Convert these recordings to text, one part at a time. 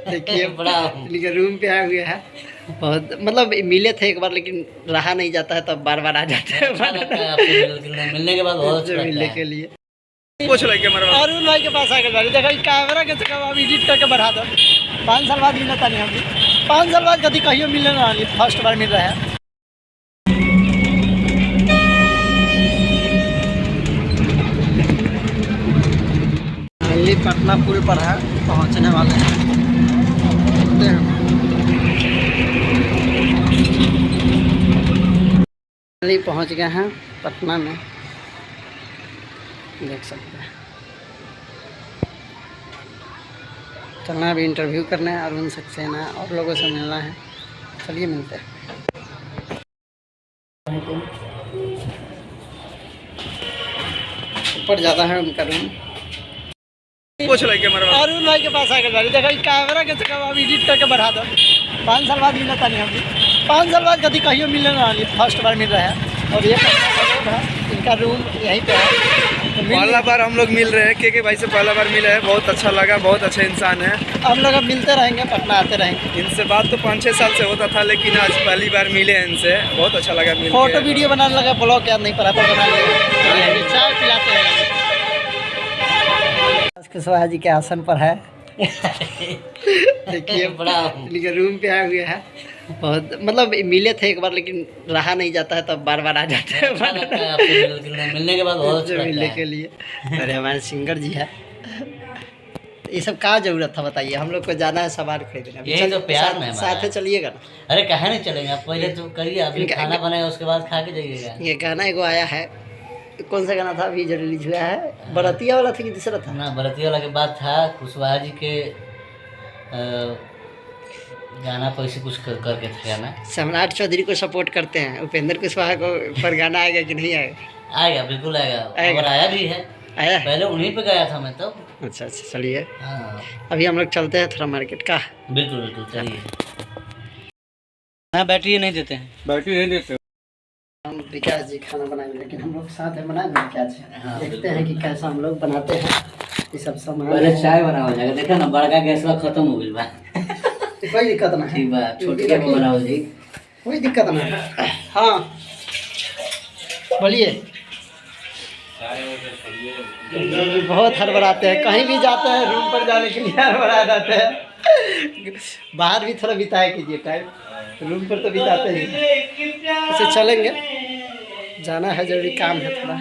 देखिए बड़ा लेकिन रूम पे आए हुए हैं। बहुत मतलब मिले थे एक बार, लेकिन रहा नहीं जाता है, तब बार बार आ जाते हैं अच्छा लगता है आपसे मिलने के बाद बहुत अच्छा लगता मिलने है। के लिए। कुछ लगे अरुण भाई के पास आकर बारी देखो कैमरा के चक्कर में एडिट करके बढ़ा दो। 5 साल बाद मिला था नहीं, हम 5 साल बाद कभी कहियो मिले ना, फर्स्ट बार मिल रहा है। दिल्ली पटना पुल पर है, पहुंचने वाले हैं। दिल्ली पहुंच गए हैं पटना में, देख सकते हैं। चलना अभी इंटरव्यू करना है, अरुण सक्सेना और लोगों से मिलना है। चलिए मिलते हैं। ऊपर ज़्यादा है उनका रूम। कुछ लगे अरुण भाई के पास आकर बारी देखो कैमरा के चक्कर में एडिट करके बढ़ा दो। 5 साल बाद मिला था नहीं, हम 5 साल बाद कभी कहियो मिले ना, फर्स्ट बार मिल रहा है। और ये इनका रूम यहीं पे है। तो पहला बार हम लोग मिल रहे हैं, के भाई से पहला बार मिले हैं, बहुत अच्छा लगा, बहुत अच्छे इंसान है। हम लोग अब मिलते रहेंगे, पटना आते रहेंगे। इनसे बात तो 5-6 साल से होता था, लेकिन आज पहली बार मिले हैं इनसे, बहुत अच्छा लगा मिल फोटो वीडियो बनाने लगा, ब्लॉग याद नहीं पड़ा पर बना लिया। चाय पिलाते हैं। कुशवाहा जी के आसन पर है। देखिए बड़ा लेकिन रूम पे आए हुए हैं। बहुत मतलब मिले थे एक बार, लेकिन रहा नहीं जाता है, तब बार बार आ जाते हैं। अच्छा लगता है आपसे मिलने के बाद बहुत अच्छा लगता मिलने है। के लिए। अरे हमारे सिंगर जी है। ये सब का जरूरत था बताइए, हम लोग को जाना है सामान खरीदने। यही तो प्यार में साथ में चलिएगा ना। अरे कहाँ नहीं चलेंगे, आप पहले तो करिए, अभी खाना बनाएगा उसके बाद खा के जाइएगा। ये गाना एगो आया है, कौन सा गाना था अभी जो रिलीज हुआ है? बरतिया वाला था कि दूसरा था? ना बरतिया वाला के बाद था कुशवाहा जी के गाना पर ऐसे कुछ करके था गाना। सम्राट चौधरी को सपोर्ट करते हैं, उपेंद्र कुशवाहा को पर गाना आएगा कि नहीं आएगा? आएगा, बिल्कुल आएगा, और आया भी है। आया है? पहले उन्हीं पे गया था मैं तो। अच्छा अच्छा चलिए, हाँ अभी हम लोग चलते हैं थोड़ा मार्केट का। बिल्कुल बिल्कुल चलिए। हाँ बैटरी नहीं देते हैं, बैटरी नहीं देते। हम विकास जी खाना बनाएंगे, लेकिन हम लोग साथ में बनाएंगे क्या? हाँ, देखते हैं कि कैसा हम लोग बनाते हैं ये सब सामान। पहले चाय बनाओ जाएगा, देखा ना बड़का गैस खत्म हो गई बा। कोई दिक्कत ना है, ठीक बा, छोटी का बनाओ जी, कोई दिक्कत ना है। हाँ बोलिए। बहुत हड़बड़ाते हैं, कहीं भी जाते हैं रूम पर जाने के लिए हड़बड़ा जाते हैं। बाहर भी थोड़ा बिताया कीजिए टाइम, रूम पर तो बिताते ही। ऐसे चलेंगे, जाना है, जरूरी काम है थोड़ा।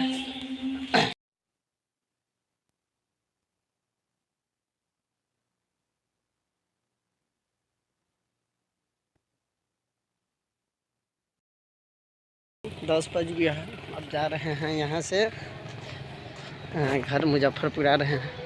दस बज गया है, अब जा रहे हैं यहाँ से घर मुजफ्फरपुर आ रहे हैं।